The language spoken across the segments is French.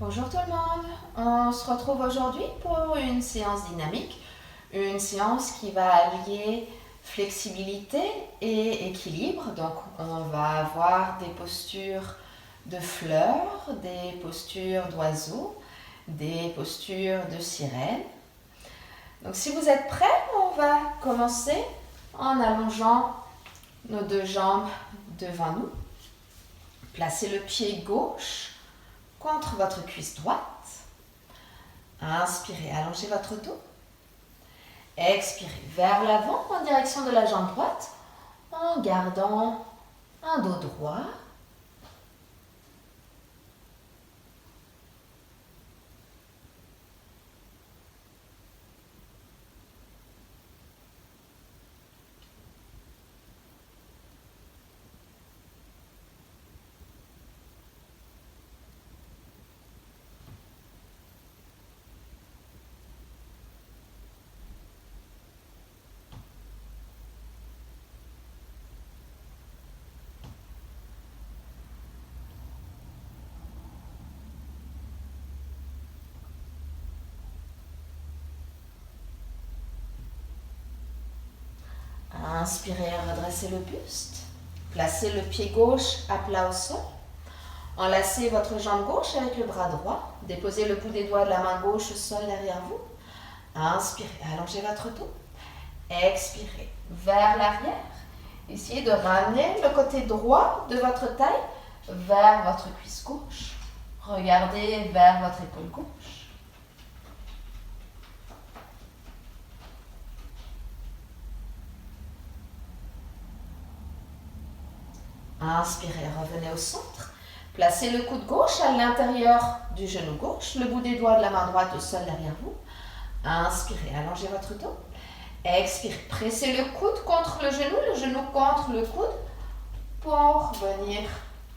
Bonjour tout le monde, on se retrouve aujourd'hui pour une séance dynamique, une séance qui va allier flexibilité et équilibre. Donc on va avoir des postures de fleurs, des postures d'oiseaux, des postures de sirène. Donc si vous êtes prêts, on va commencer en allongeant nos deux jambes devant nous. Placez le pied gauche contre votre cuisse droite. Inspirez, allongez votre dos. Expirez vers l'avant en direction de la jambe droite en gardant un dos droit. Inspirez, redressez le buste. Placez le pied gauche à plat au sol. Enlacez votre jambe gauche avec le bras droit. Déposez le bout des doigts de la main gauche au sol derrière vous. Inspirez, allongez votre dos. Expirez vers l'arrière. Essayez de ramener le côté droit de votre taille vers votre cuisse gauche. Regardez vers votre épaule gauche. Inspirez, revenez au centre. Placez le coude gauche à l'intérieur du genou gauche, le bout des doigts de la main droite au sol derrière vous. Inspirez, allongez votre dos. Expirez, pressez le coude contre le genou contre le coude pour venir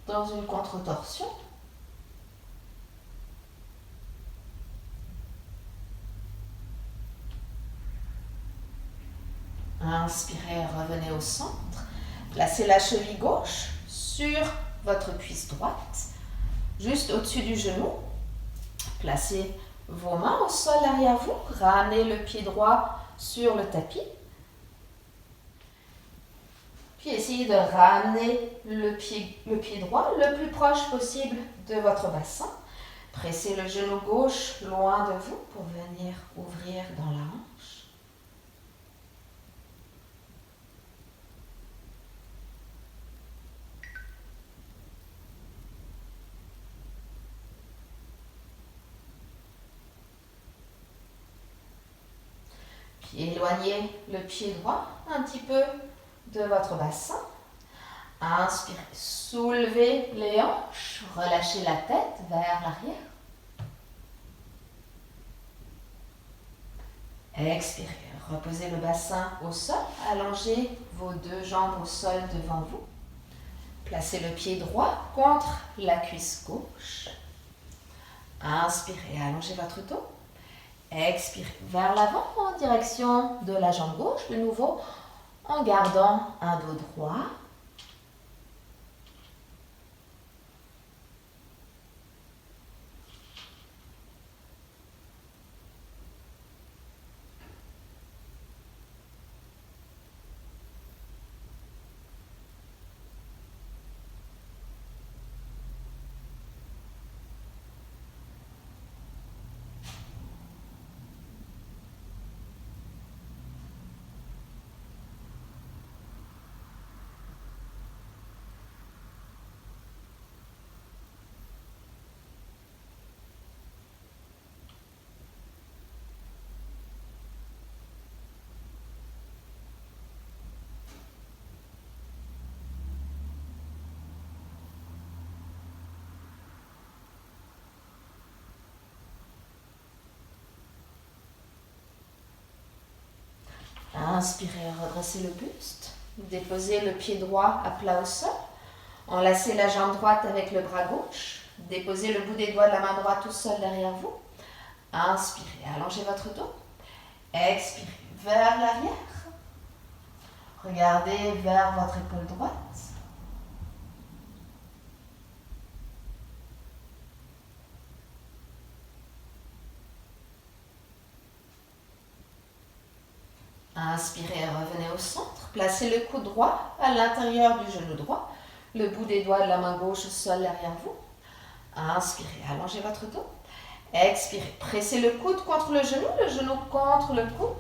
dans une contre-torsion. Inspirez, revenez au centre. Placez la cheville gauche sur votre cuisse droite, juste au-dessus du genou. Placez vos mains au sol derrière vous. Ramenez le pied droit sur le tapis. Puis essayez de ramener le pied droit le plus proche possible de votre bassin. Pressez le genou gauche loin de vous pour venir ouvrir dans la hanche. Puis éloignez le pied droit un petit peu de votre bassin. Inspirez, soulevez les hanches, relâchez la tête vers l'arrière. Expirez, reposez le bassin au sol, allongez vos deux jambes au sol devant vous. Placez le pied droit contre la cuisse gauche. Inspirez, allongez votre dos. Expirez vers l'avant en direction de la jambe gauche, de nouveau en gardant un dos droit. Inspirez, redressez le buste. Déposez le pied droit à plat au sol. Enlacez la jambe droite avec le bras gauche. Déposez le bout des doigts de la main droite au sol derrière vous. Inspirez, allongez votre dos. Expirez vers l'arrière. Regardez vers votre épaule droite. Inspirez, revenez au centre. Placez le coude droit à l'intérieur du genou droit. Le bout des doigts de la main gauche au sol derrière vous. Inspirez, allongez votre dos. Expirez, pressez le coude contre le genou contre le coude.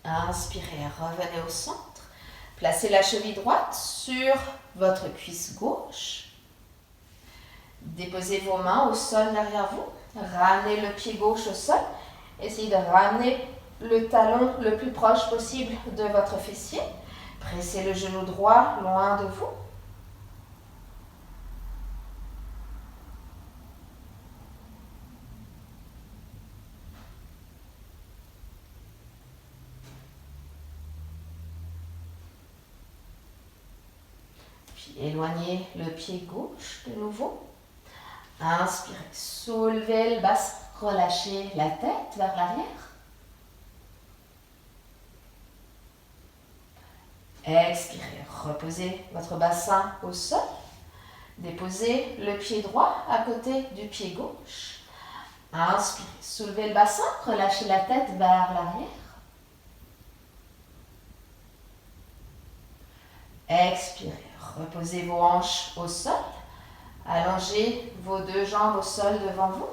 Inspirez, revenez au centre. Placez la cheville droite sur votre cuisse gauche. Déposez vos mains au sol derrière vous. Ramenez le pied gauche au sol. Essayez de ramener le talon le plus proche possible de votre fessier. Pressez le genou droit loin de vous. Puis éloignez le pied gauche de nouveau. Inspirez, soulevez le bassin, relâchez la tête vers l'arrière. Expirez, reposez votre bassin au sol. Déposez le pied droit à côté du pied gauche. Inspirez, soulevez le bassin, relâchez la tête vers l'arrière. Expirez, reposez vos hanches au sol. Allongez vos deux jambes au sol devant vous.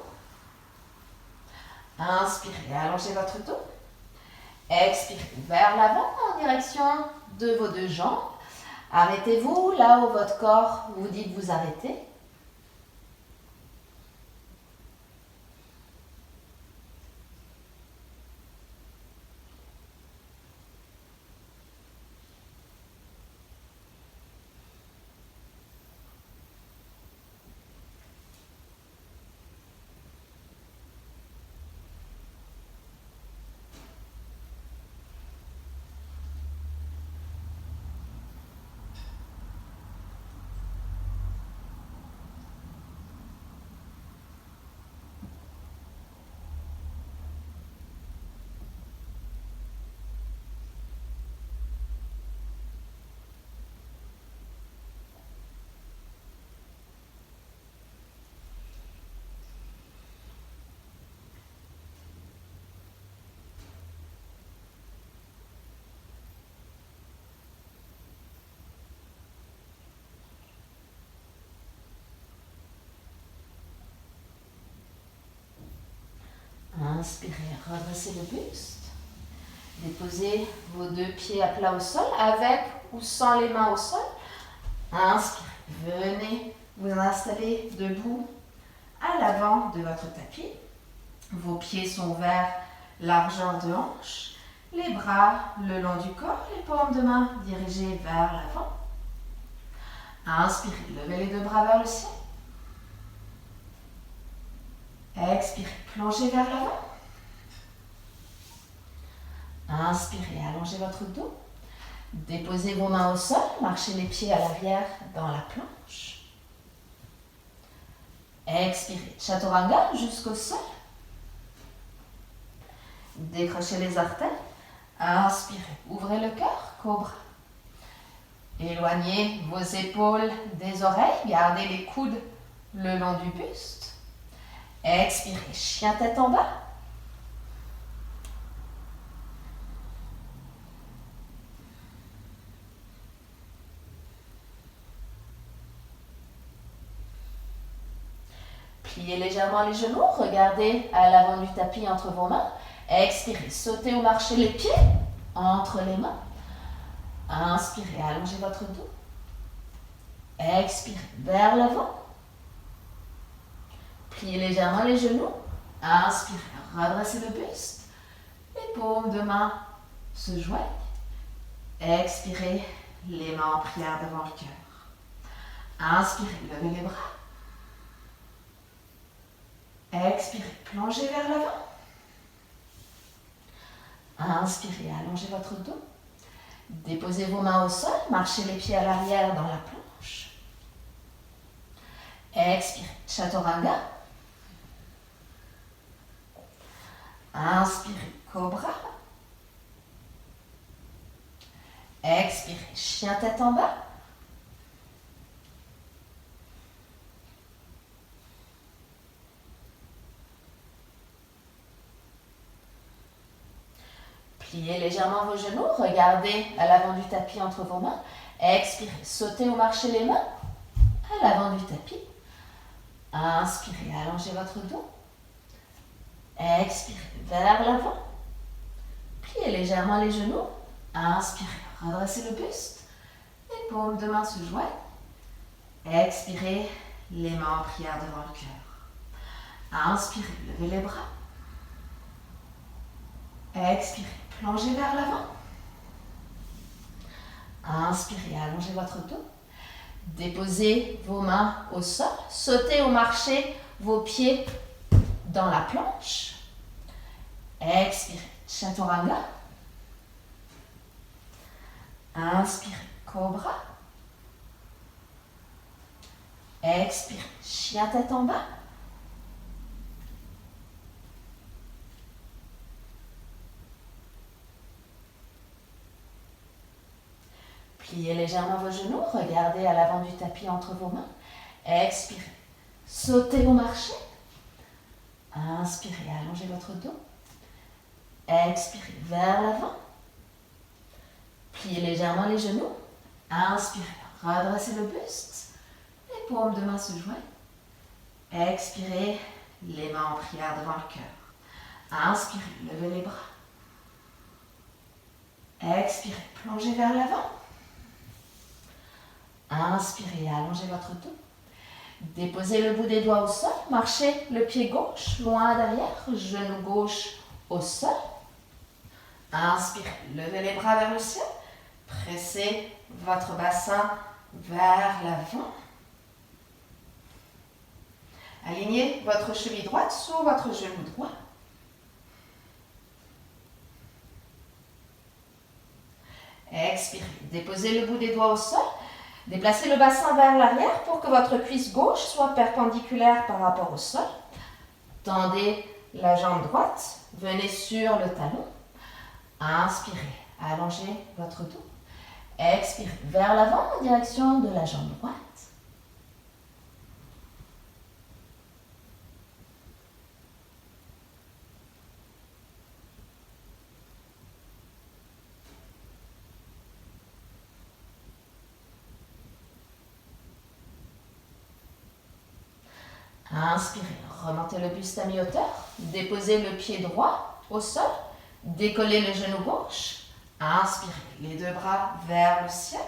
Inspirez, allongez votre dos. Expirez vers l'avant en direction de vos deux jambes. Arrêtez-vous là où votre corps vous dit de vous arrêter. Inspirez, redressez le buste. Déposez vos deux pieds à plat au sol, avec ou sans les mains au sol. Inspirez, venez vous installer debout à l'avant de votre tapis. Vos pieds sont vers largeur de hanche. Les bras le long du corps, les paumes de main dirigées vers l'avant. Inspirez, levez les deux bras vers le ciel. Expirez, plongez vers l'avant. Inspirez, allongez votre dos. Déposez vos mains au sol, marchez les pieds à l'arrière dans la planche. Expirez, chaturanga jusqu'au sol. Décrochez les artères. Inspirez, ouvrez le cœur, cobra. Éloignez vos épaules des oreilles, gardez les coudes le long du buste. Expirez, chien tête en bas. Pliez légèrement les genoux, regardez à l'avant du tapis entre vos mains. Expirez, sautez ou marchez les pieds entre les mains. Inspirez, allongez votre dos. Expirez, vers l'avant. Pliez légèrement les genoux. Inspirez, redressez le buste. Les paumes de main se joignent. Expirez, les mains en prière devant le cœur. Inspirez, levez les bras. Expirez, plongez vers l'avant. Inspirez, allongez votre dos. Déposez vos mains au sol, marchez les pieds à l'arrière dans la planche. Expirez, chaturanga. Inspirez, cobra. Expirez, chien tête en bas. Pliez légèrement vos genoux, regardez à l'avant du tapis entre vos mains. Expirez, sautez ou marchez les mains à l'avant du tapis. Inspirez, allongez votre dos. Expirez vers l'avant. Pliez légèrement les genoux. Inspirez, redressez le buste. Les paumes de main se joignent. Expirez, les mains en prière devant le cœur. Inspirez, levez les bras. Expirez, plongez vers l'avant. Inspirez, allongez votre dos. Déposez vos mains au sol. Sautez ou marchez vos pieds dans la planche. Expirez, Chaturanga. Inspirez, Cobra. Expirez, chien tête en bas. Pliez légèrement vos genoux, regardez à l'avant du tapis entre vos mains. Expirez, sautez ou marchez. Inspirez, allongez votre dos. Expirez, vers l'avant. Pliez légèrement les genoux. Inspirez, redressez le buste. Les paumes de main se joignent. Expirez, les mains en prière devant le cœur. Inspirez, levez les bras. Expirez, plongez vers l'avant. Inspirez, allongez votre dos. Déposez le bout des doigts au sol. Marchez le pied gauche loin derrière, genou gauche au sol. Inspirez, levez les bras vers le ciel. Pressez votre bassin vers l'avant. Alignez votre cheville droite sur votre genou droit. Expirez, déposez le bout des doigts au sol. Déplacez le bassin vers l'arrière pour que votre cuisse gauche soit perpendiculaire par rapport au sol. Tendez la jambe droite, venez sur le talon. Inspirez, allongez votre dos. Expirez vers l'avant en direction de la jambe droite. Inspirez, remontez le buste à mi-hauteur, déposez le pied droit au sol, décollez le genou gauche, inspirez, les deux bras vers le ciel.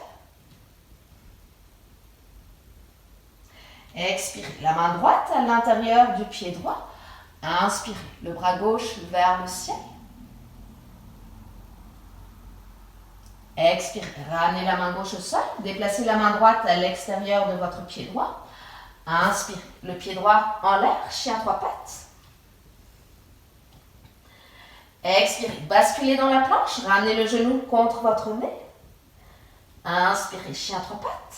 Expirez, la main droite à l'intérieur du pied droit, inspirez, le bras gauche vers le ciel. Expirez, ramenez la main gauche au sol, déplacez la main droite à l'extérieur de votre pied droit. Inspirez, le pied droit en l'air, chien trois pattes. Expirez, basculez dans la planche, ramenez le genou contre votre nez. Inspirez, chien trois pattes.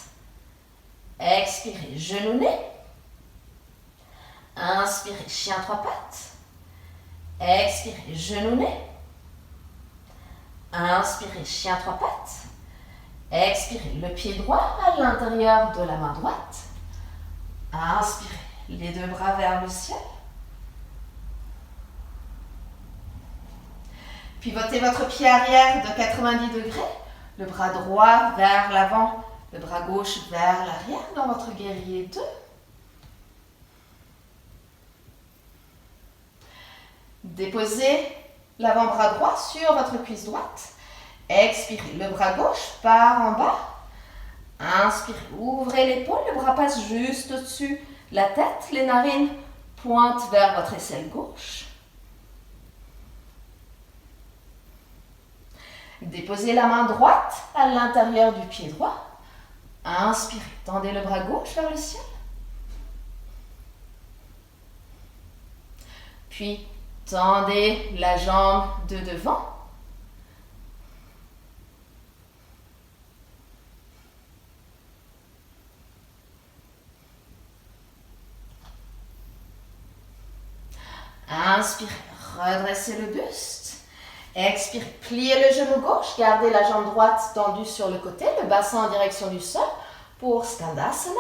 Expirez, genou nez. Inspirez, chien trois pattes. Expirez, genou nez. Inspirez, chien trois pattes. Expirez, le pied droit à l'intérieur de la main droite. Inspirez, les deux bras vers le ciel. Pivotez votre pied arrière de 90 degrés, le bras droit vers l'avant, le bras gauche vers l'arrière dans votre guerrier 2. Déposez l'avant-bras droit sur votre cuisse droite. Expirez, le bras gauche part en bas. Inspirez, ouvrez l'épaule, le bras passe juste au-dessus la tête, les narines pointent vers votre aisselle gauche. Déposez la main droite à l'intérieur du pied droit. Inspirez, tendez le bras gauche vers le ciel. Puis, tendez la jambe de devant. Inspirez, redressez le buste. Expirez, pliez le genou gauche, gardez la jambe droite tendue sur le côté, le bassin en direction du sol pour Skandasana.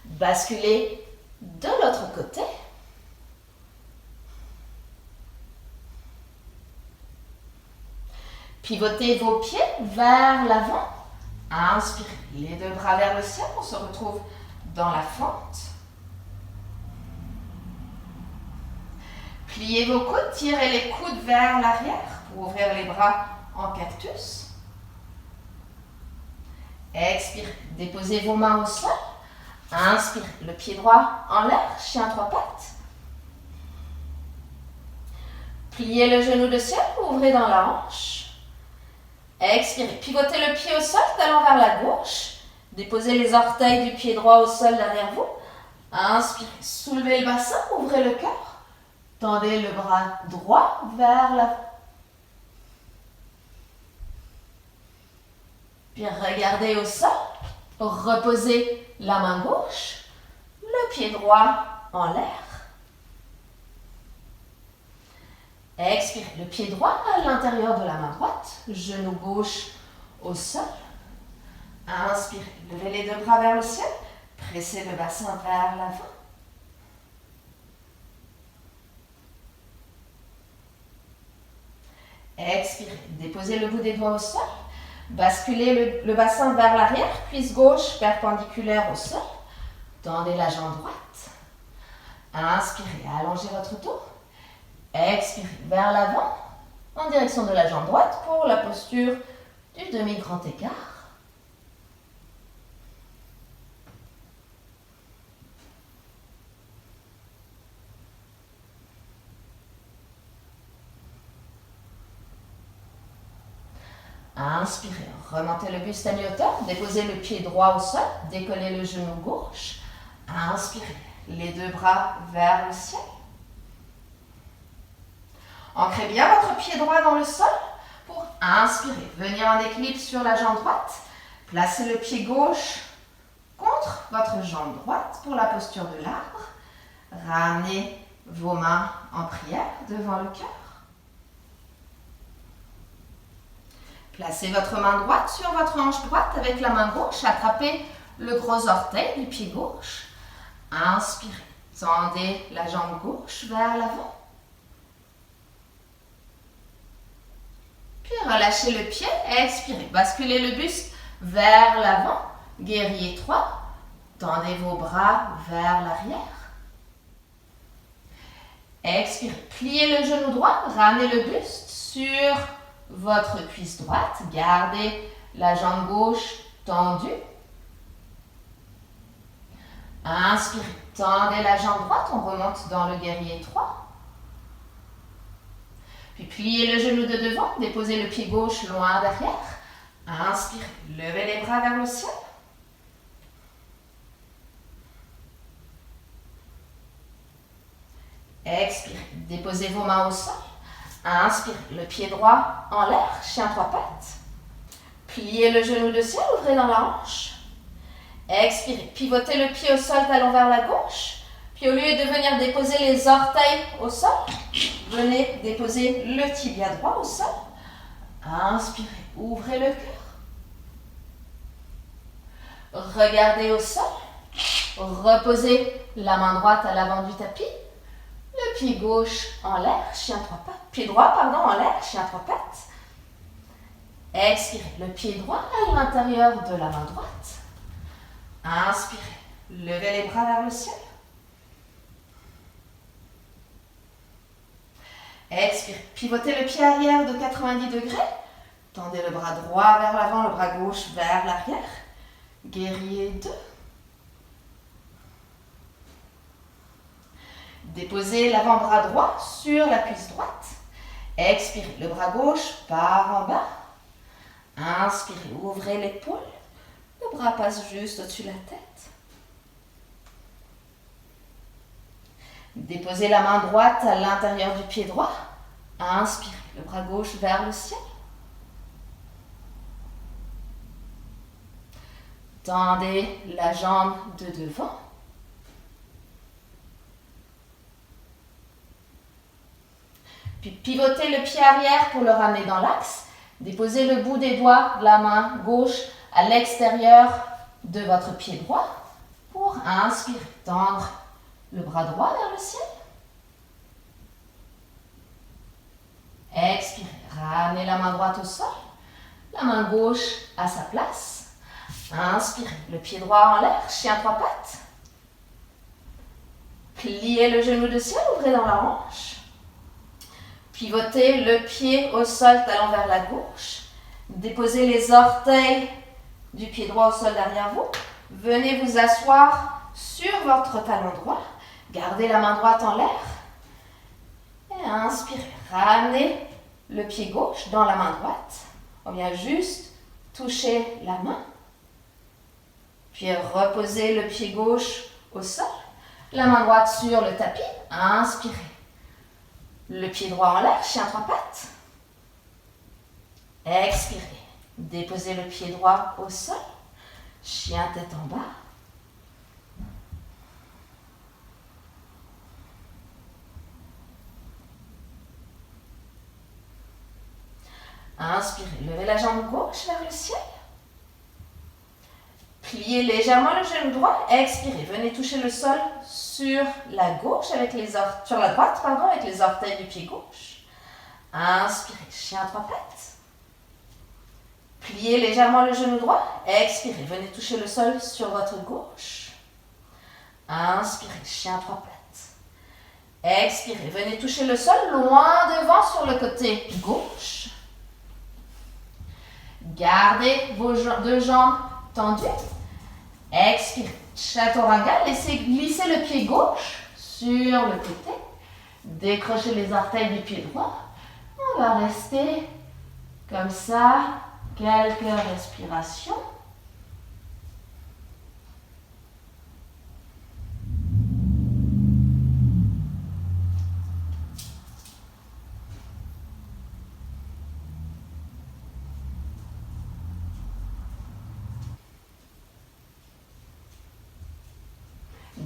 Basculez de l'autre côté. Pivotez vos pieds vers l'avant. Inspirez les deux bras vers le ciel. On se retrouve dans la fente. Pliez vos coudes, tirez les coudes vers l'arrière pour ouvrir les bras en cactus. Expirez, déposez vos mains au sol. Inspirez, le pied droit en l'air, chien trois pattes. Pliez le genou de ciel, ouvrez dans la hanche. Expirez, pivotez le pied au sol, talon vers la gauche. Déposez les orteils du pied droit au sol derrière vous. Inspirez, soulevez le bassin, ouvrez le cœur. Tendez le bras droit vers l'avant. Puis regardez au sol. Reposez la main gauche, le pied droit en l'air. Expirez, le pied droit à l'intérieur de la main droite, genou gauche au sol. Inspirez, levez les deux bras vers le ciel, pressez le bassin vers l'avant. Expirez, déposez le bout des doigts au sol, basculez le bassin vers l'arrière, cuisse gauche perpendiculaire au sol, tendez la jambe droite. Inspirez, allongez votre dos. Expirez vers l'avant, en direction de la jambe droite pour la posture du demi-grand écart. Inspirez, remontez le buste à mi-hauteur, déposez le pied droit au sol, décollez le genou gauche. Inspirez, les deux bras vers le ciel. Ancrez bien votre pied droit dans le sol pour inspirer, venir en équilibre sur la jambe droite. Placez le pied gauche contre votre jambe droite pour la posture de l'arbre. Ramenez vos mains en prière devant le cœur. Placez votre main droite sur votre hanche droite avec la main gauche. Attrapez le gros orteil du pied gauche. Inspirez. Tendez la jambe gauche vers l'avant. Puis relâchez le pied. Expirez. Basculez le buste vers l'avant. Guerrier 3. Tendez vos bras vers l'arrière. Expirez. Pliez le genou droit. Ramenez le buste sur votre cuisse droite, gardez la jambe gauche tendue. Inspirez, tendez la jambe droite, on remonte dans le guerrier 3. Puis pliez le genou de devant, déposez le pied gauche loin derrière. Inspirez, levez les bras vers le ciel. Expirez, déposez vos mains au sol. Inspirez, le pied droit en l'air, chien trois pattes. Pliez le genou de ciel, ouvrez dans la hanche. Expirez, pivotez le pied au sol, talon vers la gauche. Puis au lieu de venir déposer les orteils au sol, venez déposer le tibia droit au sol. Inspirez, ouvrez le cœur. Regardez au sol. Reposez la main droite à l'avant du tapis. Le pied gauche en l'air, chien trois pattes. Pied droit, pardon, en l'air, chien trois pattes. Expirez, le pied droit à l'intérieur de la main droite. Inspirez, levez les bras vers le ciel. Expirez, pivotez le pied arrière de 90 degrés. Tendez le bras droit vers l'avant, le bras gauche vers l'arrière. Guerrier 2. Déposez l'avant-bras droit sur la cuisse droite. Expirez, le bras gauche part en bas. Inspirez, ouvrez l'épaule. Le bras passe juste au-dessus de la tête. Déposez la main droite à l'intérieur du pied droit. Inspirez, le bras gauche vers le ciel. Tendez la jambe de devant. Puis pivotez le pied arrière pour le ramener dans l'axe. Déposez le bout des doigts de la main gauche à l'extérieur de votre pied droit pour inspirer, tendre le bras droit vers le ciel. Expirez, Ramenez la main droite au sol, la main gauche à sa place. Inspirez, le pied droit en l'air, chien trois pattes. Pliez le genou de ciel, ouvrez dans la hanche. Pivotez le pied au sol, talon vers la gauche. Déposez les orteils du pied droit au sol derrière vous. Venez vous asseoir sur votre talon droit. Gardez la main droite en l'air. Et inspirez. Ramenez le pied gauche dans la main droite. On vient juste toucher la main. Puis reposez le pied gauche au sol. La main droite sur le tapis. Inspirez. Le pied droit en l'air, chien trois pattes. Expirez. Déposez le pied droit au sol. Chien tête en bas. Inspirez. Levez la jambe gauche vers le ciel. Pliez légèrement le genou droit. Expirez. Venez toucher le sol sur la gauche sur la droite, avec les orteils du pied gauche. Inspirez. Chien trois pattes. Pliez légèrement le genou droit. Expirez. Venez toucher le sol sur votre gauche. Inspirez. Chien trois pattes. Expirez. Venez toucher le sol loin devant sur le côté gauche. Gardez vos deux jambes tendues. Expirez. Chaturanga. Laissez glisser le pied gauche sur le côté. Décrochez les orteils du pied droit. On va rester comme ça. Quelques respirations.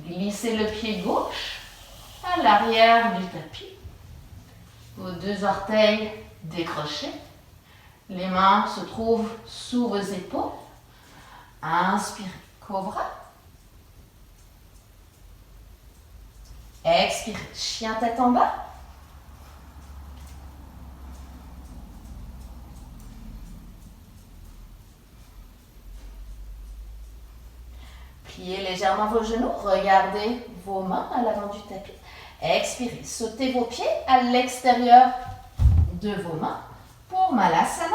Glissez le pied gauche à l'arrière du tapis. Vos deux orteils décrochés. Les mains se trouvent sous vos épaules. Inspirez, cobra. Expirez, chien tête en bas. Pliez légèrement vos genoux. Regardez vos mains à l'avant du tapis. Expirez, sautez vos pieds à l'extérieur de vos mains. Pour Malasana,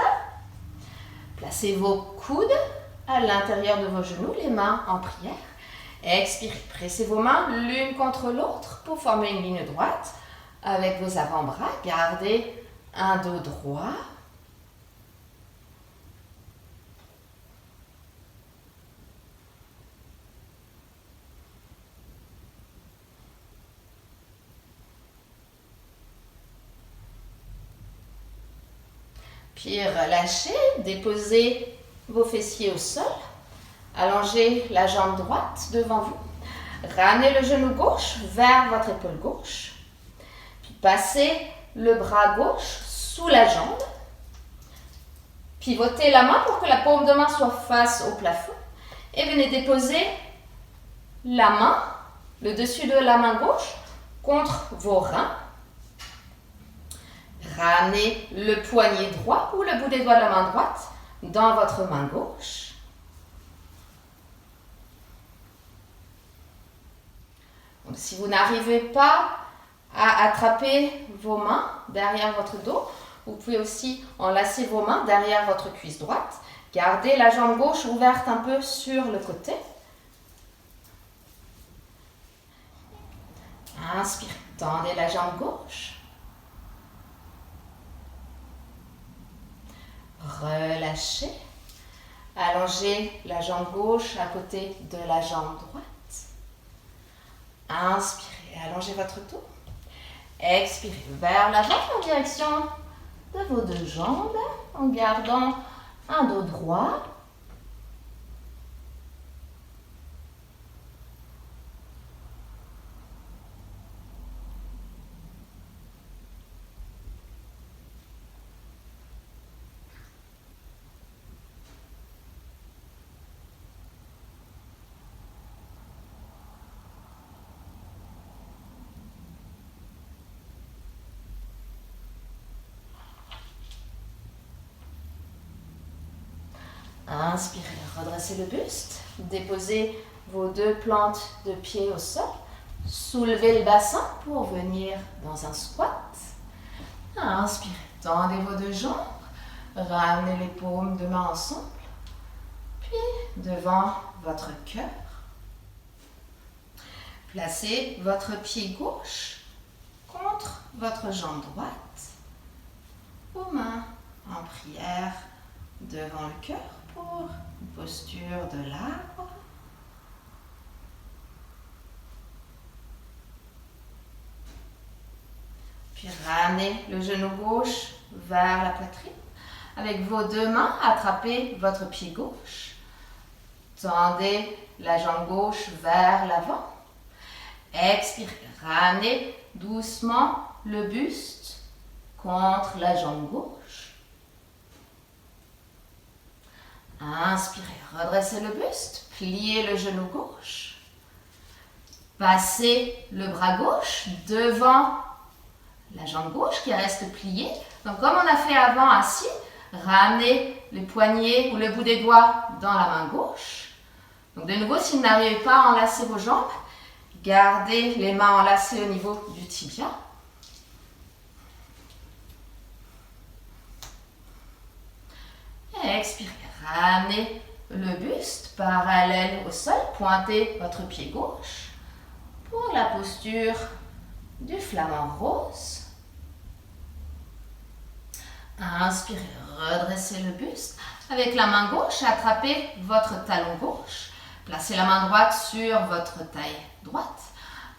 placez vos coudes à l'intérieur de vos genoux, les mains en prière. Expirez, pressez vos mains l'une contre l'autre pour former une ligne droite avec vos avant-bras. Gardez un dos droit. Puis relâchez, déposez vos fessiers au sol. Allongez la jambe droite devant vous. Ramenez le genou gauche vers votre épaule gauche. Puis passez le bras gauche sous la jambe. Pivotez la main pour que la paume de main soit face au plafond. Et venez déposer la main, le dessus de la main gauche, contre vos reins. Ramenez le poignet droit ou le bout des doigts de la main droite dans votre main gauche. Donc, si vous n'arrivez pas à attraper vos mains derrière votre dos, vous pouvez aussi enlacer vos mains derrière votre cuisse droite. Gardez la jambe gauche ouverte un peu sur le côté. Inspirez, tendez la jambe gauche. Relâchez. Allongez la jambe gauche à côté de la jambe droite. Inspirez, allongez votre dos. Expirez vers l'avant en direction de vos deux jambes en gardant un dos droit. Inspirez, redressez le buste. Déposez vos deux plantes de pied au sol. Soulevez le bassin pour venir dans un squat. Inspirez, tendez vos deux jambes. Ramenez les paumes de main ensemble. Puis devant votre cœur. Placez votre pied gauche contre votre jambe droite. Vos mains en prière devant le cœur pour une posture de l'arbre. Puis ramenez le genou gauche vers la poitrine. Avec vos deux mains, attrapez votre pied gauche. Tendez la jambe gauche vers l'avant. Expirez, ramenez doucement le buste contre la jambe gauche. Inspirez, redressez le buste, pliez le genou gauche. Passez le bras gauche devant la jambe gauche qui reste pliée. Donc comme on a fait avant assis, ramenez les poignets ou le bout des doigts dans la main gauche. Donc de nouveau, si vous n'arrivez pas à enlacer vos jambes, gardez les mains enlacées au niveau du tibia. Expirez, ramenez le buste parallèle au sol, pointez votre pied gauche pour la posture du flamant rose. Inspirez, redressez le buste. Avec la main gauche, attrapez votre talon gauche. Placez la main droite sur votre taille droite.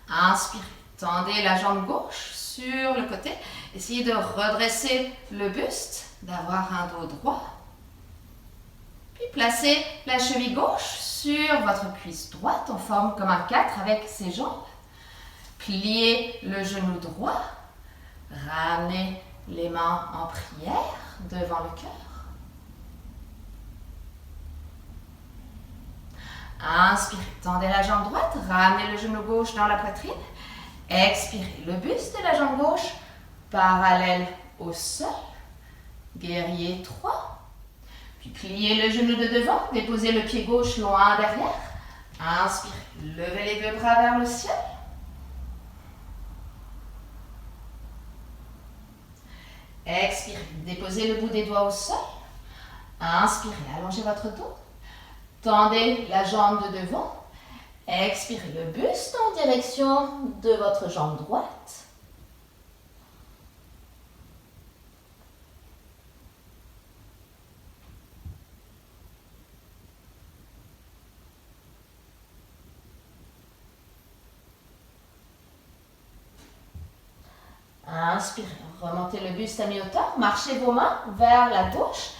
Inspirez, tendez la jambe gauche sur le côté. Essayez de redresser le buste, d'avoir un dos droit. Puis placez la cheville gauche sur votre cuisse droite en forme comme un 4 avec ses jambes. Pliez le genou droit. Ramenez les mains en prière devant le cœur. Inspirez, tendez la jambe droite, ramenez le genou gauche dans la poitrine. Expirez, le buste et la jambe gauche parallèle au sol. Guerrier 3. Puis pliez le genou de devant, déposez le pied gauche loin derrière. Inspirez, levez les deux bras vers le ciel. Expirez, déposez le bout des doigts au sol. Inspirez, allongez votre dos. Tendez la jambe de devant. Expirez le buste en direction de votre jambe droite. Inspirez, remontez le buste à mi-hauteur, marchez vos mains vers la gauche,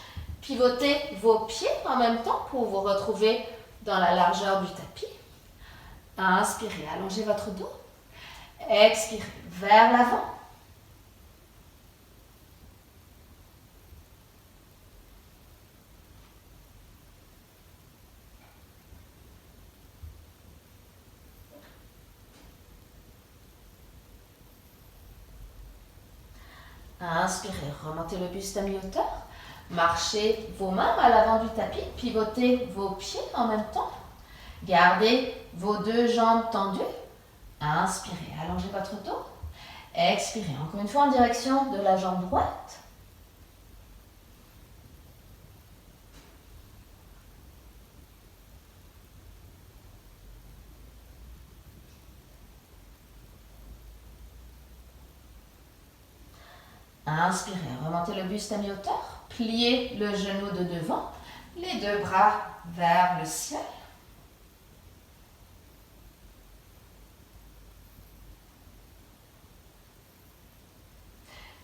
pivotez vos pieds en même temps pour vous retrouver dans la largeur du tapis. Inspirez, allongez votre dos. Expirez, vers l'avant. Inspirez, remontez le buste à mi-hauteur. Marchez vos mains à l'avant du tapis, pivotez vos pieds en même temps. Gardez vos deux jambes tendues. Inspirez, allongez votre dos. Expirez, encore une fois en direction de la jambe droite. Inspirez, remontez le buste à mi-hauteur, pliez le genou de devant, les deux bras vers le ciel.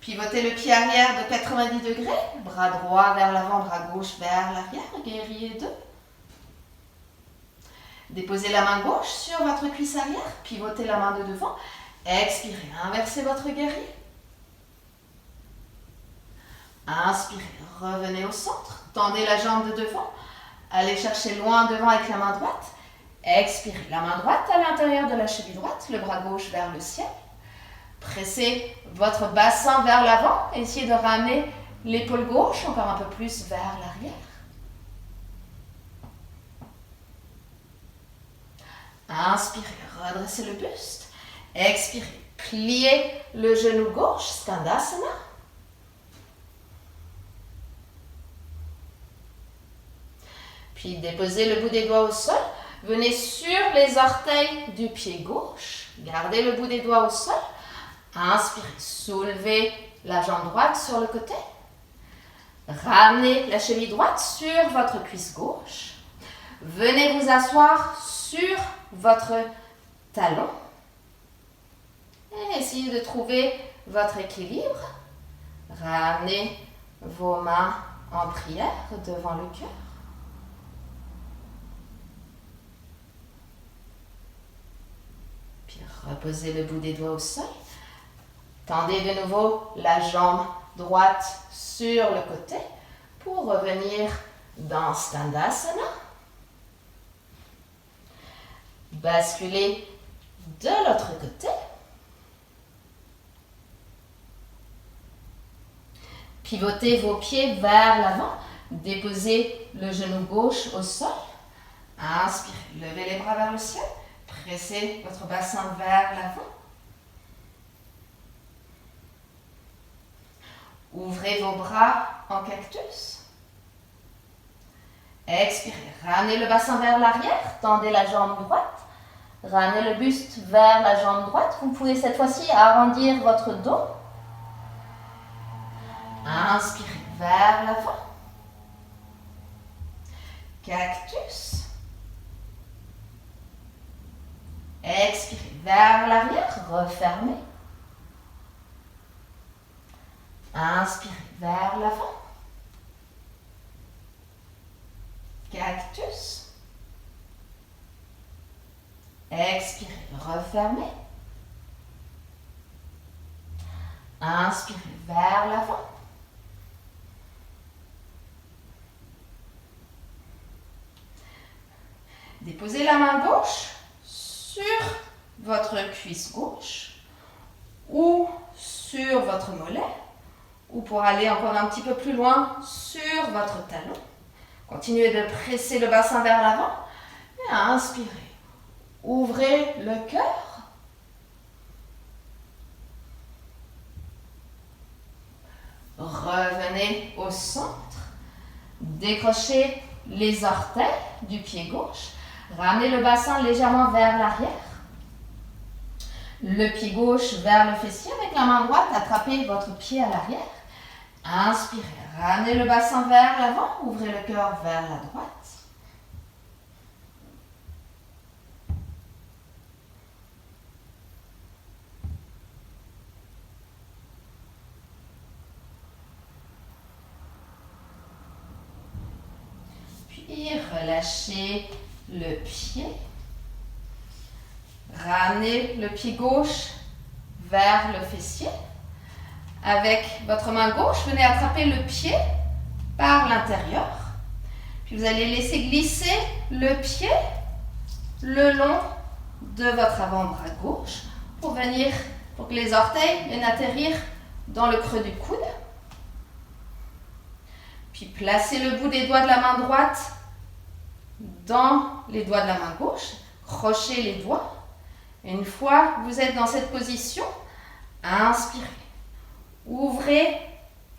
Pivotez le pied arrière de 90 degrés, bras droit vers l'avant, bras gauche vers l'arrière, guerrier 2. Déposez la main gauche sur votre cuisse arrière, pivotez la main de devant, expirez, inversez votre guerrier. Inspirez, revenez au centre, tendez la jambe de devant, allez chercher loin devant avec la main droite. Expirez, la main droite à l'intérieur de la cheville droite, le bras gauche vers le ciel. Pressez votre bassin vers l'avant, essayez de ramener l'épaule gauche encore un peu plus vers l'arrière. Inspirez, redressez le buste. Expirez, pliez le genou gauche, Skandasana. Puis déposez le bout des doigts au sol. Venez sur les orteils du pied gauche. Gardez le bout des doigts au sol. Inspirez, soulevez la jambe droite sur le côté. Ramenez la cheville droite sur votre cuisse gauche. Venez vous asseoir sur votre talon. Et essayez de trouver votre équilibre. Ramenez vos mains en prière devant le cœur. Puis reposez le bout des doigts au sol. Tendez de nouveau la jambe droite sur le côté pour revenir dans Skandasana. Basculez de l'autre côté. Pivotez vos pieds vers l'avant. Déposez le genou gauche au sol. Inspirez, levez les bras vers le ciel. Pressez votre bassin vers l'avant. Ouvrez vos bras en cactus. Expirez, ramenez le bassin vers l'arrière, tendez la jambe droite. Ramenez le buste vers la jambe droite. Vous pouvez cette fois-ci arrondir votre dos. Inspirez vers l'avant. Cactus. Expirez vers l'arrière, refermez. Inspirez vers l'avant. Cactus. Expirez, refermez. Inspirez vers l'avant. Déposez la main gauche sur votre cuisse gauche ou sur votre mollet, ou pour aller encore un petit peu plus loin, sur votre talon. Continuez de presser le bassin vers l'avant et inspirez. Ouvrez le cœur. Revenez au centre. Décrochez les orteils du pied gauche. Ramenez le bassin légèrement vers l'arrière. Le pied gauche vers le fessier. Avec la main droite, attrapez votre pied à l'arrière. Inspirez. Ramenez le bassin vers l'avant. Ouvrez le cœur vers la droite. Puis relâchez le pied. Ramenez le pied gauche vers le fessier. Avec votre main gauche, venez attraper le pied par l'intérieur. Puis vous allez laisser glisser le pied le long de votre avant-bras gauche pour que les orteils viennent atterrir dans le creux du coude. Puis placez le bout des doigts de la main droite dans les doigts de la main gauche. Crochez les doigts. Une fois que vous êtes dans cette position, inspirez. Ouvrez,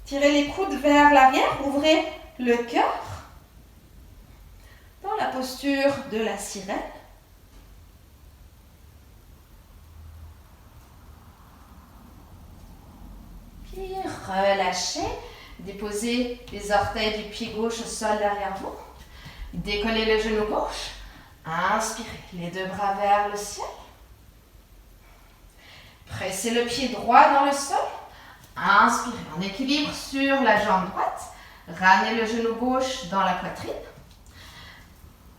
tirez les coudes vers l'arrière, ouvrez le cœur dans la posture de la sirène. Puis relâchez, déposez les orteils du pied gauche au sol derrière vous. Décollez le genou gauche. Inspirez, les deux bras vers le ciel. Pressez le pied droit dans le sol. Inspirez en équilibre sur la jambe droite. Ramenez le genou gauche dans la poitrine.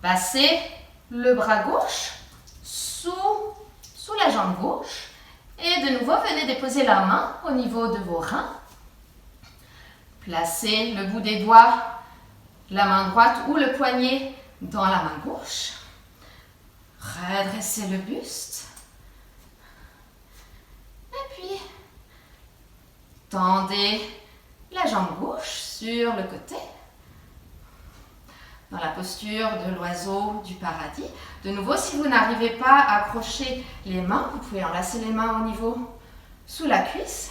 Passez le bras gauche sous la jambe gauche. Et de nouveau, venez déposer la main au niveau de vos reins. Placez le bout des doigts, la main droite ou le poignet dans la main gauche. Redressez le buste. Et puis, tendez la jambe gauche sur le côté. dans la posture de l'oiseau du paradis. De nouveau, si vous n'arrivez pas à accrocher les mains, vous pouvez enlacer les mains au niveau sous la cuisse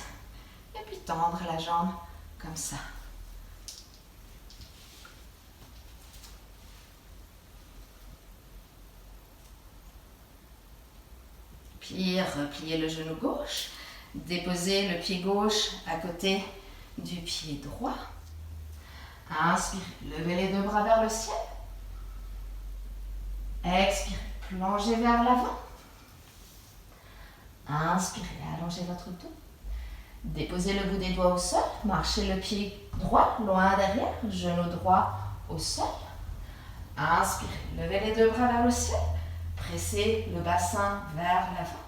et puis tendre la jambe comme ça. Puis repliez le genou gauche, déposez le pied gauche à côté du pied droit. Inspirez, levez les deux bras vers le ciel. Expirez, plongez vers l'avant. Inspirez, allongez votre dos. Déposez le bout des doigts au sol, marchez le pied droit loin derrière, genou droit au sol. Inspirez, levez les deux bras vers le ciel. Pressez le bassin vers l'avant.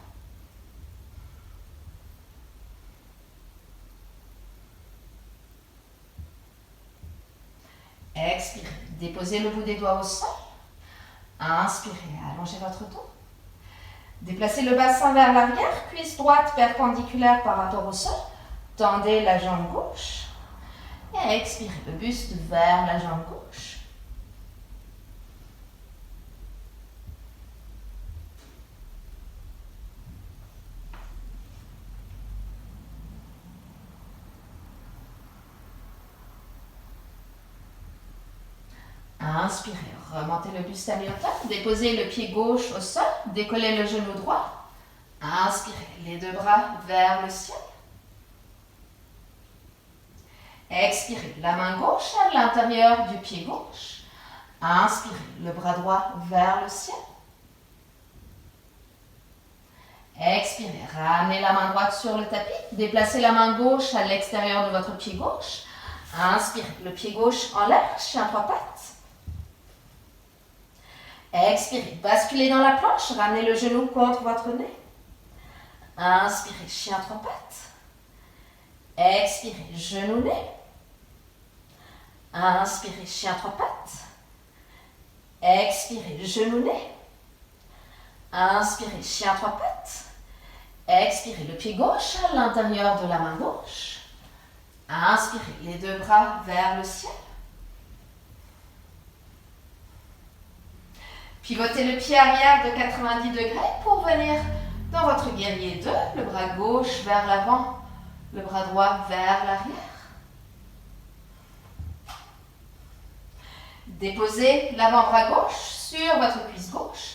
Expirez, déposez le bout des doigts au sol. Inspirez, allongez votre dos. Déplacez le bassin vers l'arrière, cuisse droite perpendiculaire par rapport au sol. Tendez la jambe gauche. Et expirez, le buste vers la jambe gauche. Inspirez, remontez le buste à mi-hauteur, déposez le pied gauche au sol, décollez le genou droit. Inspirez, les deux bras vers le ciel. Expirez, la main gauche à l'intérieur du pied gauche. Inspirez, le bras droit vers le ciel. Expirez, ramenez la main droite sur le tapis, déplacez la main gauche à l'extérieur de votre pied gauche. Inspirez, le pied gauche en l'air, chien trois pattes. Expirez, basculez dans la planche, ramenez le genou contre votre nez. Inspirez, chien trois pattes. Expirez, genou nez. Inspirez, chien trois pattes. Expirez, genou nez. Inspirez, chien trois pattes. Expirez, le pied gauche à l'intérieur de la main gauche. Inspirez, les deux bras vers le ciel. Pivotez le pied arrière de 90 degrés pour venir dans votre guerrier 2, le bras gauche vers l'avant, le bras droit vers l'arrière. Déposez l'avant-bras gauche sur votre cuisse gauche.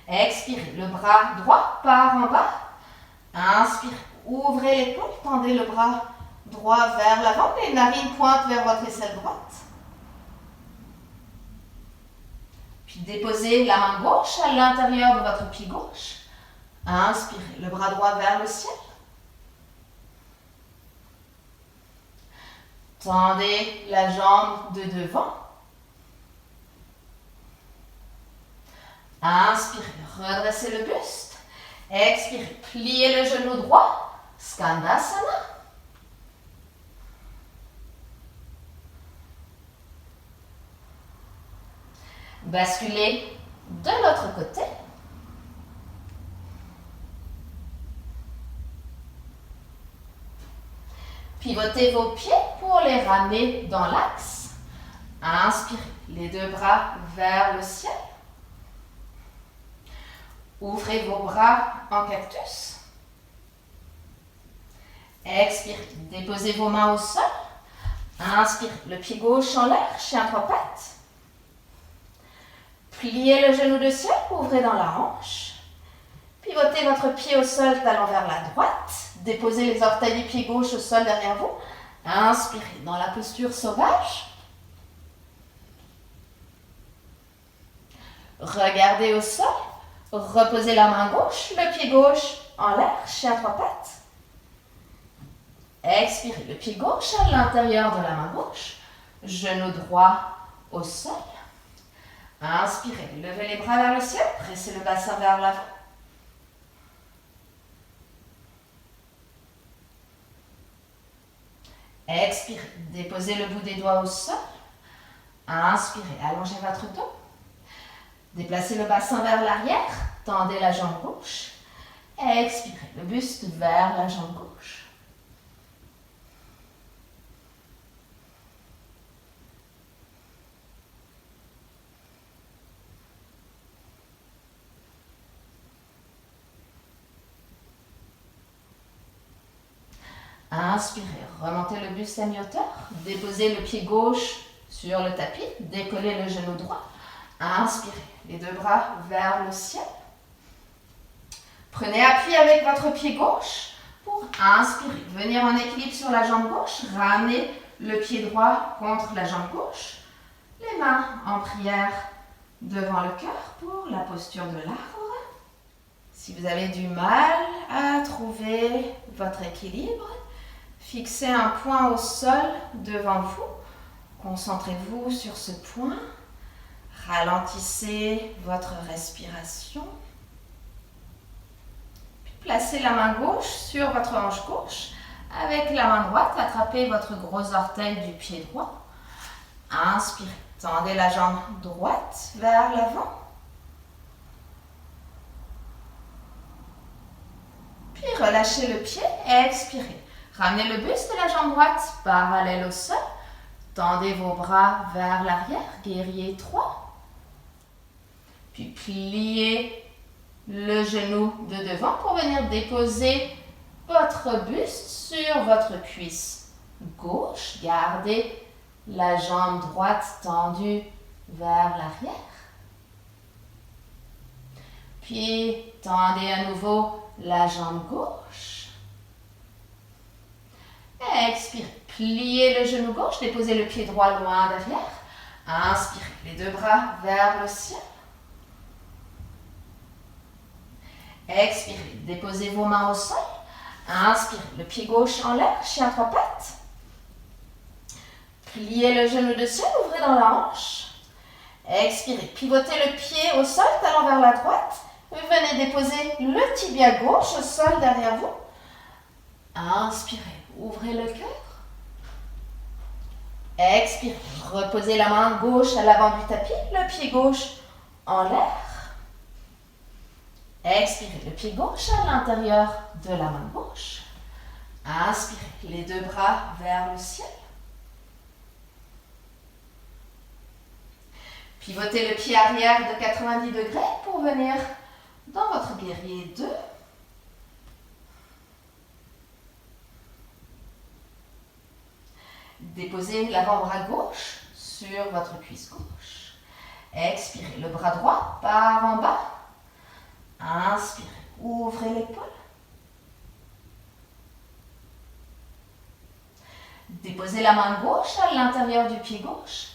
Expirez, le bras droit part en bas. Inspirez, ouvrez l'épaule, tendez le bras droit vers l'avant, les narines pointent vers votre aisselle droite. Puis déposez la main gauche à l'intérieur de votre pied gauche. Inspirez, le bras droit vers le ciel. Tendez la jambe de devant. Inspirez, redressez le buste. Expirez, pliez le genou droit. Skandasana. Basculez de l'autre côté. Pivotez vos pieds pour les ramener dans l'axe. Inspirez, les deux bras vers le ciel. Ouvrez vos bras en cactus. Expirez, déposez vos mains au sol. Inspirez, le pied gauche en l'air, chien trois pattes. Pliez le genou de ciel, ouvrez dans la hanche. Pivotez votre pied au sol, talon vers la droite. Déposez les orteils du pied gauche au sol derrière vous. Inspirez dans la posture sauvage. Regardez au sol. Reposez la main gauche, le pied gauche en l'air, chien trois pattes. Expirez le pied gauche à l'intérieur de la main gauche. Genou droit au sol. Inspirez, levez les bras vers le ciel, pressez le bassin vers l'avant. Expirez, déposez le bout des doigts au sol. Inspirez, allongez votre dos. Déplacez le bassin vers l'arrière, tendez la jambe gauche. Expirez, le buste vers la jambe gauche. Inspirez, remontez le buste à mi-hauteur. Déposez le pied gauche sur le tapis. Décollez le genou droit. Inspirez, les deux bras vers le ciel. Prenez appui avec votre pied gauche pour inspirer. Venir en équilibre sur la jambe gauche. Ramenez le pied droit contre la jambe gauche. Les mains en prière devant le cœur pour la posture de l'arbre. Si vous avez du mal à trouver votre équilibre, fixez un point au sol devant vous. Concentrez-vous sur ce point. Ralentissez votre respiration. Puis placez la main gauche sur votre hanche gauche. Avec la main droite, attrapez votre gros orteil du pied droit. Inspirez. Tendez la jambe droite vers l'avant. Puis relâchez le pied et expirez. Ramenez le buste de la jambe droite parallèle au sol. Tendez vos bras vers l'arrière, guerrier 3. Puis pliez le genou de devant pour venir déposer votre buste sur votre cuisse gauche. Gardez la jambe droite tendue vers l'arrière. Puis tendez à nouveau la jambe gauche. Expirez. Pliez le genou gauche, déposez le pied droit loin derrière. Inspirez, les deux bras vers le ciel. Expirez, déposez vos mains au sol. Inspirez, le pied gauche en l'air, chien trois pattes. Pliez le genou de ciel, ouvrez dans la hanche. Expirez, pivotez le pied au sol, talon vers la droite. Venez déposer le tibia gauche au sol derrière vous. Inspirez, ouvrez le cœur. Expirez, reposez la main gauche à l'avant du tapis, le pied gauche en l'air. Expirez, le pied gauche à l'intérieur de la main gauche. Inspirez, les deux bras vers le ciel. Pivotez le pied arrière de 90 degrés pour venir dans votre guerrier 2. Déposez l'avant-bras gauche sur votre cuisse gauche. Expirez, le bras droit part en bas. Inspirez, ouvrez l'épaule. Déposez la main gauche à l'intérieur du pied gauche.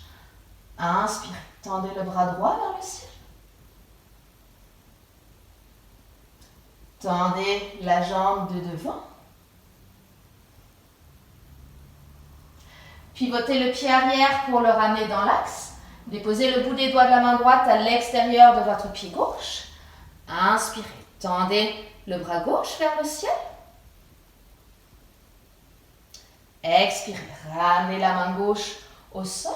Inspirez, tendez le bras droit vers le ciel. Tendez la jambe de devant. Pivotez le pied arrière pour le ramener dans l'axe. Déposez le bout des doigts de la main droite à l'extérieur de votre pied gauche. Inspirez, tendez le bras gauche vers le ciel. Expirez, ramenez la main gauche au sol.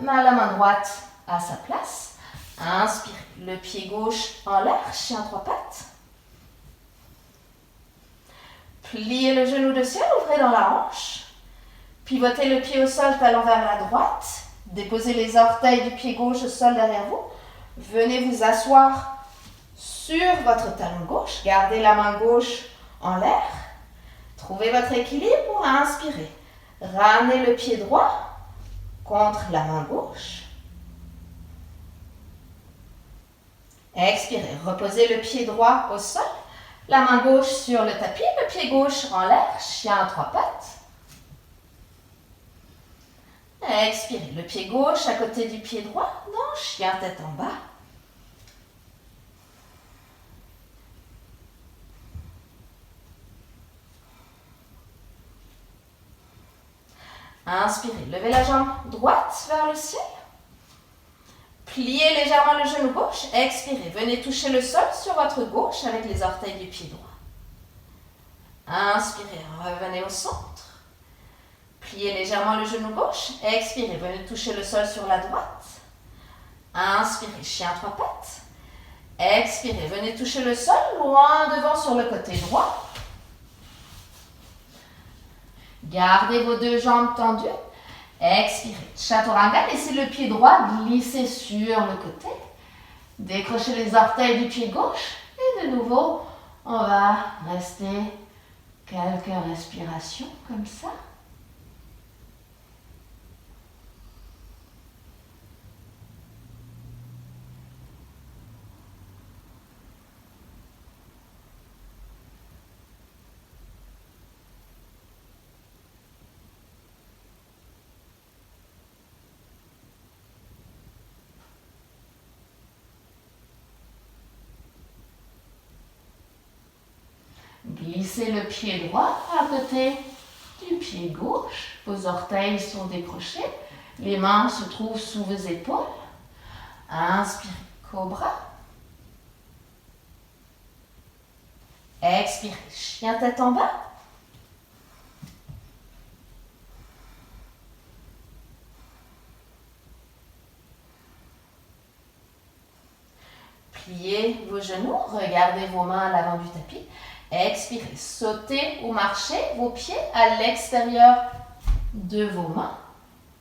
La main droite à sa place. Inspirez, le pied gauche en l'air, chien trois pattes. Pliez le genou de ciel, ouvrez dans la hanche. Pivotez le pied au sol, talon vers la droite. Déposez les orteils du pied gauche au sol derrière vous. Venez vous asseoir sur votre talon gauche. Gardez la main gauche en l'air. Trouvez votre équilibre pour inspirer. Ramenez le pied droit contre la main gauche. Expirez. Reposez le pied droit au sol. La main gauche sur le tapis. Le pied gauche en l'air. Chien à trois pattes. Expirez, le pied gauche à côté du pied droit, dans chien tête en bas. Inspirez, levez la jambe droite vers le ciel. Pliez légèrement le genou gauche. Expirez, venez toucher le sol sur votre gauche avec les orteils du pied droit. Inspirez, revenez au centre. Pliez légèrement le genou gauche. Expirez, venez toucher le sol sur la droite. Inspirez, chien trois pattes. Expirez, venez toucher le sol loin devant sur le côté droit. Gardez vos deux jambes tendues. Expirez, chaturanga, laissez le pied droit glisser sur le côté. Décrochez les orteils du pied gauche. Et de nouveau, on va rester Quelques respirations comme ça. Glissez le pied droit à côté du pied gauche. Vos orteils sont décrochés. Les mains se trouvent sous vos épaules. Inspirez, cobra. Expirez, chien tête en bas. Pliez vos genoux, regardez vos mains à l'avant du tapis. Expirez, sautez ou marchez vos pieds à l'extérieur de vos mains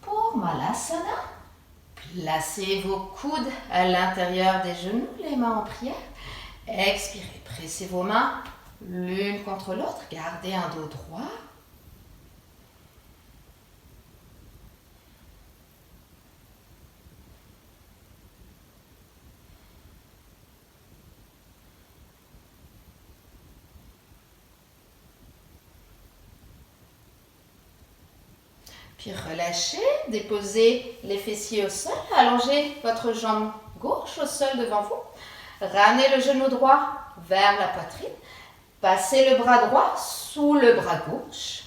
pour Malasana. Placez vos coudes à l'intérieur des genoux, les mains en prière. Expirez, pressez vos mains l'une contre l'autre, gardez un dos droit. Puis relâchez, déposez les fessiers au sol, allongez votre jambe gauche au sol devant vous. Ramenez le genou droit vers la poitrine. Passez le bras droit sous le bras gauche.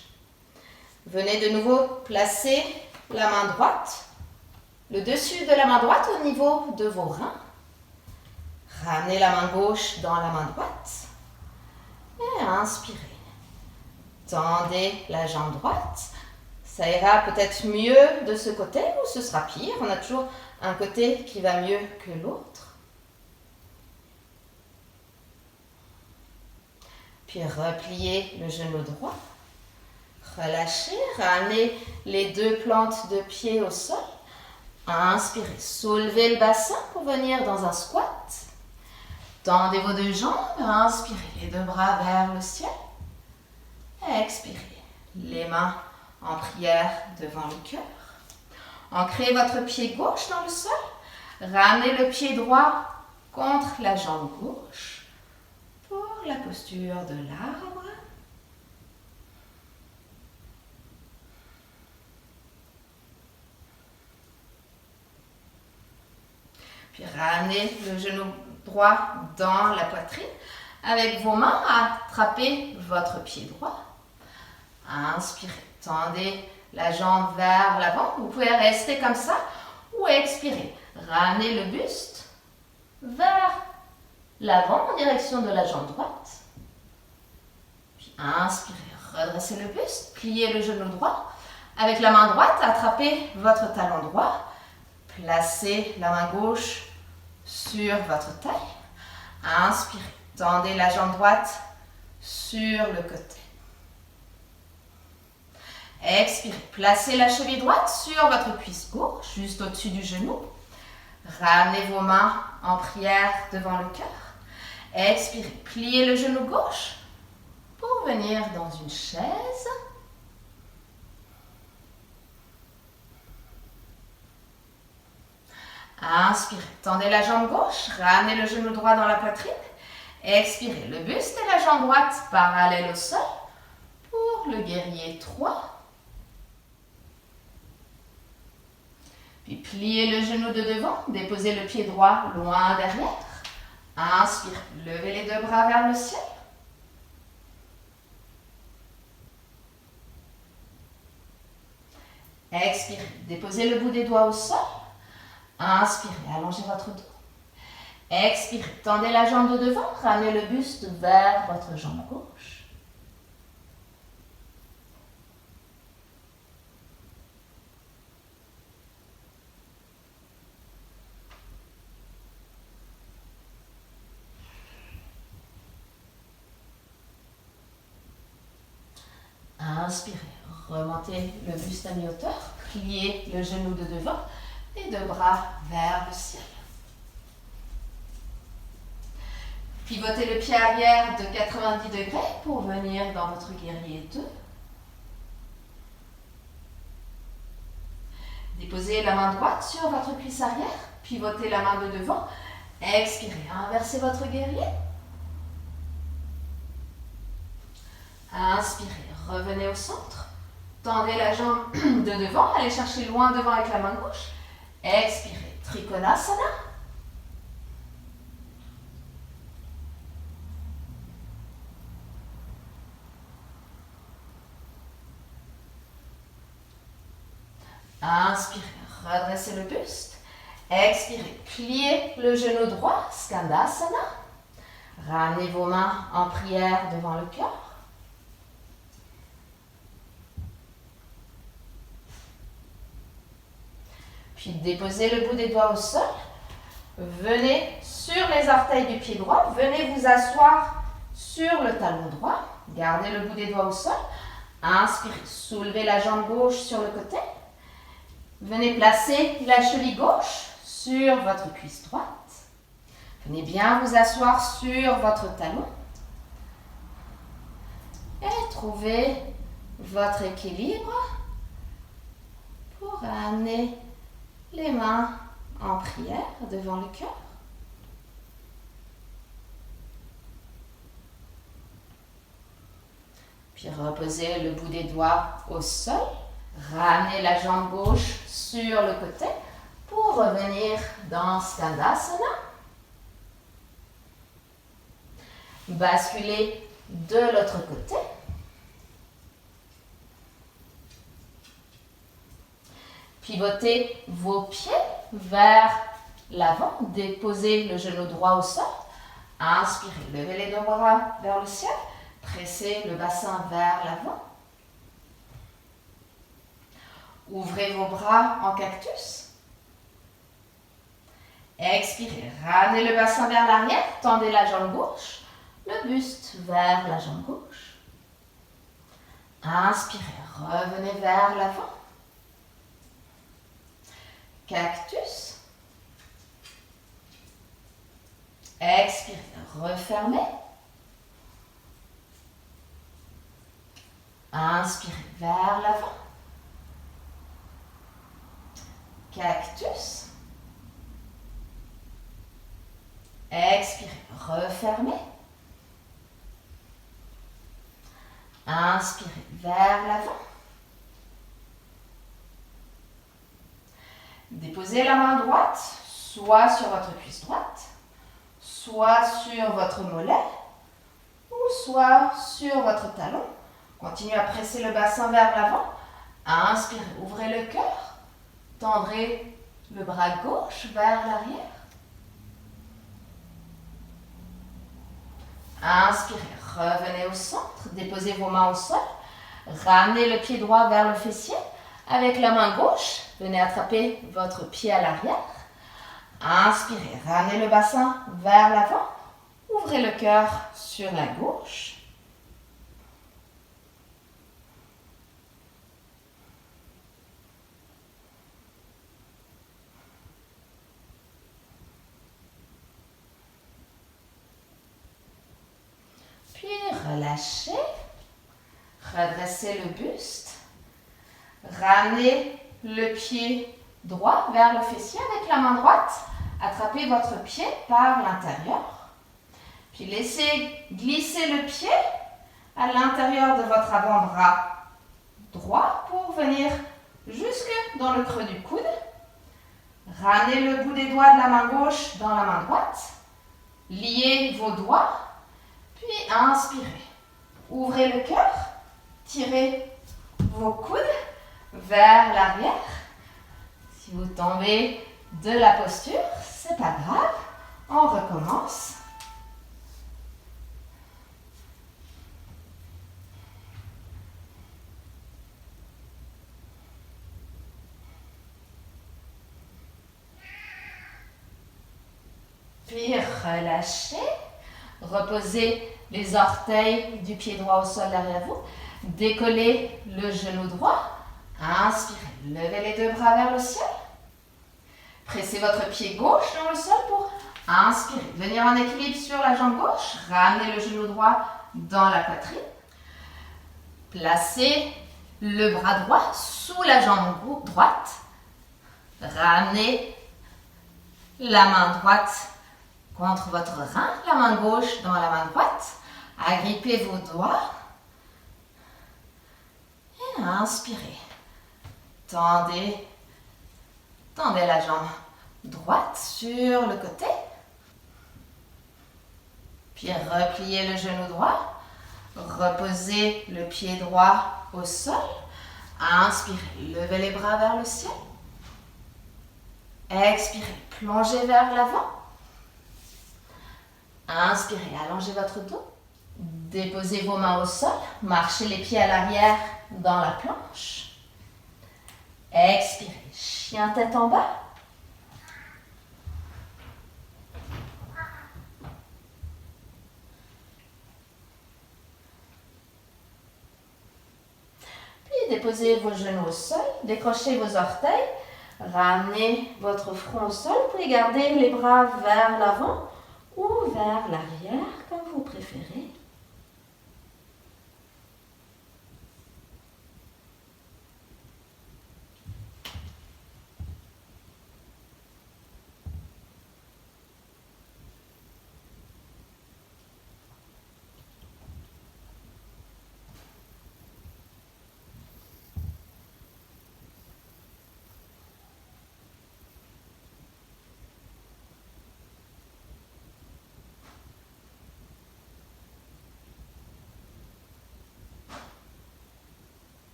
Venez de nouveau placer la main droite, le dessus de la main droite au niveau de vos reins. Ramenez la main gauche dans la main droite. Et inspirez. Tendez la jambe droite. Ça ira peut-être mieux de ce côté ou ce sera pire. On a toujours un côté qui va mieux que l'autre. Puis repliez le genou droit. Relâchez, ramenez les deux plantes de pied au sol. Inspirez, soulevez le bassin pour venir dans un squat. Tendez vos deux jambes, inspirez les deux bras vers le ciel. Expirez, les mains en prière devant le cœur. Ancrez votre pied gauche dans le sol. Ramenez le pied droit contre la jambe gauche pour la posture de l'arbre. Puis ramenez le genou droit dans la poitrine. Avec vos mains, attrapez votre pied droit. Inspirez. Tendez la jambe vers l'avant. Vous pouvez rester comme ça ou expirer. Ramenez le buste vers l'avant en direction de la jambe droite. Puis inspirez, redressez le buste, pliez le genou droit. Avec la main droite, attrapez votre talon droit. Placez la main gauche sur votre taille. Inspirez, tendez la jambe droite sur le côté. Expirez, placez la cheville droite sur votre cuisse gauche, juste au-dessus du genou. Ramenez vos mains en prière devant le cœur. Expirez, pliez le genou gauche pour venir dans une chaise. Inspirez, tendez la jambe gauche, ramenez le genou droit dans la poitrine. Expirez, le buste et la jambe droite parallèles au sol pour le guerrier 3. Puis pliez le genou de devant, déposez le pied droit loin derrière. Inspirez, levez les deux bras vers le ciel. Expirez, déposez le bout des doigts au sol. Inspirez, allongez votre dos. Expirez, tendez la jambe de devant, ramenez le buste vers votre jambe gauche. Inspirez, remontez le buste à mi-hauteur, pliez le genou de devant et deux bras vers le ciel. Pivotez le pied arrière de 90 degrés pour venir dans votre guerrier 2. Déposez la main droite sur votre cuisse arrière. Pivotez la main de devant. Expirez. Inversez votre guerrier. Inspirez. Revenez au centre. Tendez la jambe de devant. Allez chercher loin devant avec la main gauche. Expirez. Trikonasana. Inspirez, redressez le buste. Expirez, pliez le genou droit, Skandasana. Ramenez vos mains en prière devant le cœur. Puis déposez le bout des doigts au sol. Venez sur les orteils du pied droit. Venez vous asseoir sur le talon droit. Gardez le bout des doigts au sol. Inspirez, soulevez la jambe gauche sur le côté. Venez placer la cheville gauche sur votre cuisse droite. Venez bien vous asseoir sur votre talon. Et trouvez votre équilibre pour amener les mains en prière devant le cœur. Puis reposez le bout des doigts au sol. Ramenez la jambe gauche sur le côté pour revenir dans Skandasana. Basculez de l'autre côté. Pivotez vos pieds vers l'avant. Déposez le genou droit au sol. Inspirez, levez les deux bras vers le ciel. Pressez le bassin vers l'avant. Ouvrez vos bras en cactus. Expirez, ramenez le bassin vers l'arrière, tendez la jambe gauche, le buste vers la jambe gauche. Inspirez, revenez vers l'avant. Cactus. Expirez, refermez. Inspirez vers l'avant. Cactus. Expirez, refermez. Inspirez vers l'avant. Déposez la main droite, soit sur votre cuisse droite, soit sur votre mollet, ou soit sur votre talon. Continuez à presser le bassin vers l'avant. Inspirez, ouvrez le cœur. Tendrez le bras gauche vers l'arrière. Inspirez, revenez au centre, déposez vos mains au sol. Ramenez le pied droit vers le fessier. Avec la main gauche, venez attraper votre pied à l'arrière. Inspirez, ramenez le bassin vers l'avant. Ouvrez le cœur sur la gauche. Puis relâchez, redressez le buste, ramenez le pied droit vers le fessier avec la main droite, attrapez votre pied par l'intérieur, puis laissez glisser le pied à l'intérieur de votre avant-bras droit pour venir jusque dans le creux du coude. Ramenez le bout des doigts de la main gauche dans la main droite, liez vos doigts. Puis inspirez. Ouvrez le cœur. Tirez vos coudes vers l'arrière. Si vous tombez de la posture, c'est pas grave. On recommence. Puis relâchez. Reposez les orteils du pied droit au sol derrière vous. Décollez le genou droit. Inspirez. Levez les deux bras vers le ciel. Pressez votre pied gauche dans le sol pour Inspirez. Venir en équilibre sur la jambe gauche. Ramenez le genou droit dans la poitrine. Placez le bras droit sous la jambe droite. Ramenez la main droite contre votre rein, la main gauche dans la main droite. Agrippez vos doigts. Et inspirez. Tendez la jambe droite sur le côté. Puis repliez le genou droit. Reposez le pied droit au sol. Inspirez, levez les bras vers le ciel. Expirez, plongez vers l'avant. Inspirez, allongez votre dos. Déposez vos mains au sol. Marchez les pieds à l'arrière dans la planche. Expirez, chien tête en bas. Puis déposez vos genoux au sol, décrochez vos orteils, ramenez votre front au sol. Vous pouvez garder les bras vers l'avant ou vers l'arrière, comme vous préférez.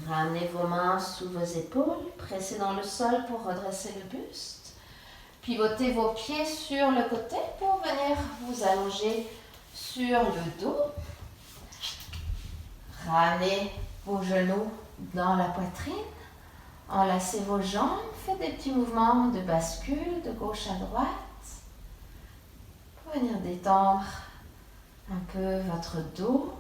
Ramenez vos mains sous vos épaules, pressez dans le sol pour redresser le buste. Pivotez vos pieds sur le côté pour venir vous allonger sur le dos. Ramenez vos genoux dans la poitrine. Enlacez vos jambes, faites des petits mouvements de bascule de gauche à droite. Pour venir détendre un peu votre dos.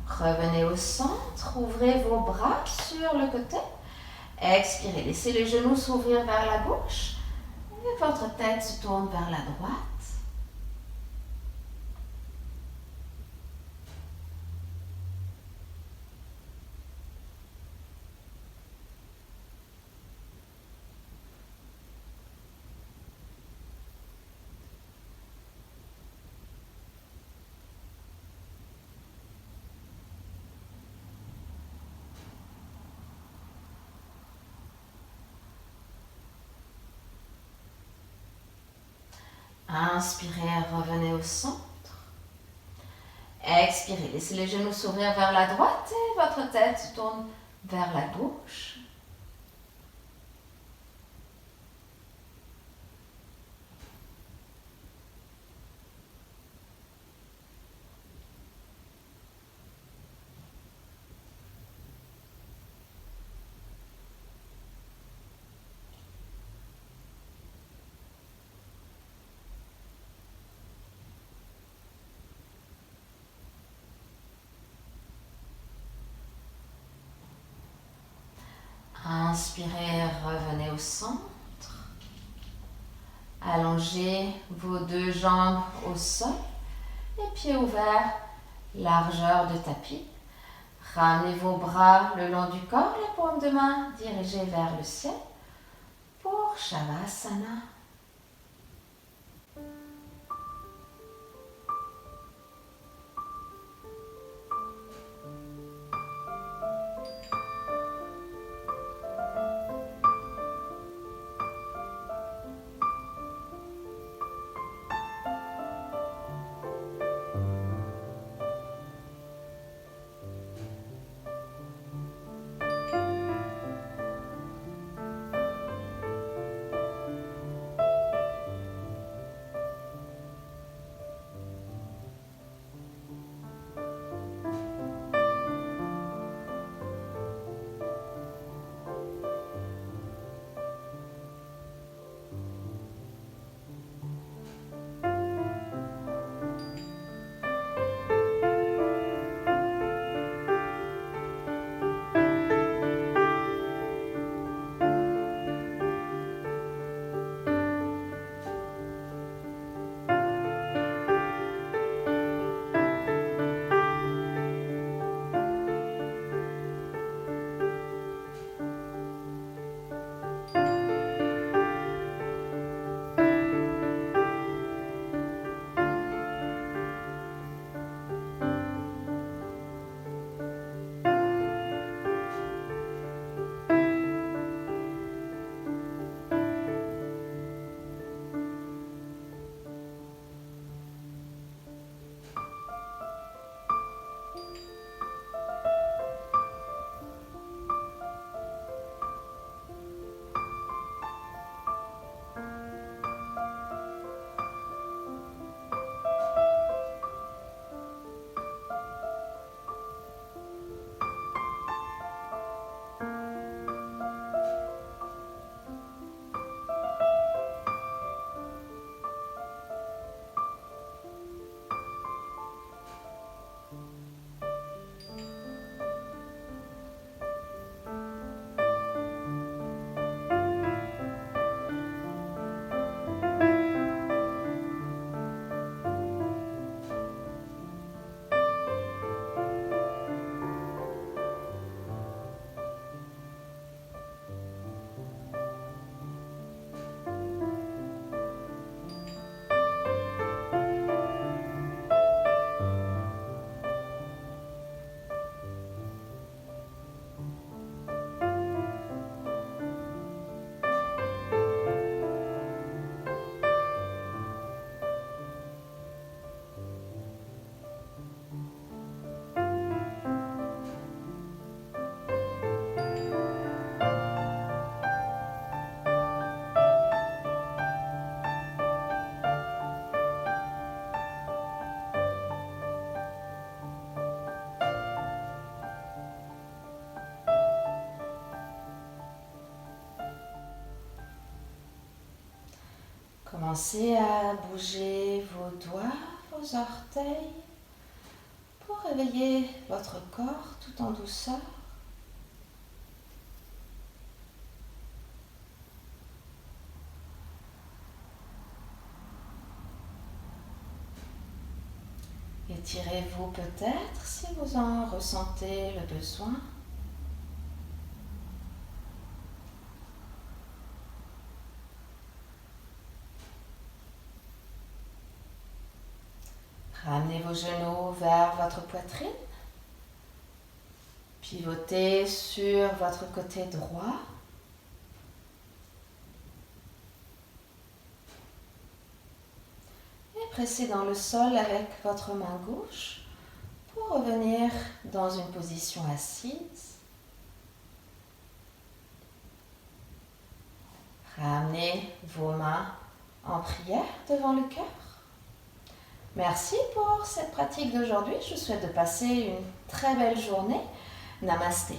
Revenez au centre, ouvrez vos bras sur le côté. Expirez, laissez les genoux s'ouvrir vers la gauche. Et votre tête se tourne vers la droite. Inspirez, revenez au centre. Expirez, laissez les genoux s'ouvrir vers la droite et votre tête se tourne vers la gauche. Inspirez, revenez au centre. Allongez vos deux jambes au sol, les pieds ouverts, largeur de tapis. Ramenez vos bras le long du corps, les paumes de main dirigées vers le ciel pour Shavasana. Commencez à bouger vos doigts, vos orteils pour réveiller votre corps tout en douceur. Étirez-vous peut-être si vous en ressentez le besoin. Ramenez vos genoux vers votre poitrine. Pivotez sur votre côté droit. Et pressez dans le sol avec votre main gauche pour revenir dans une position assise. Ramenez vos mains en prière devant le cœur. Merci pour cette pratique d'aujourd'hui. Je vous souhaite de passer une très belle journée. Namasté.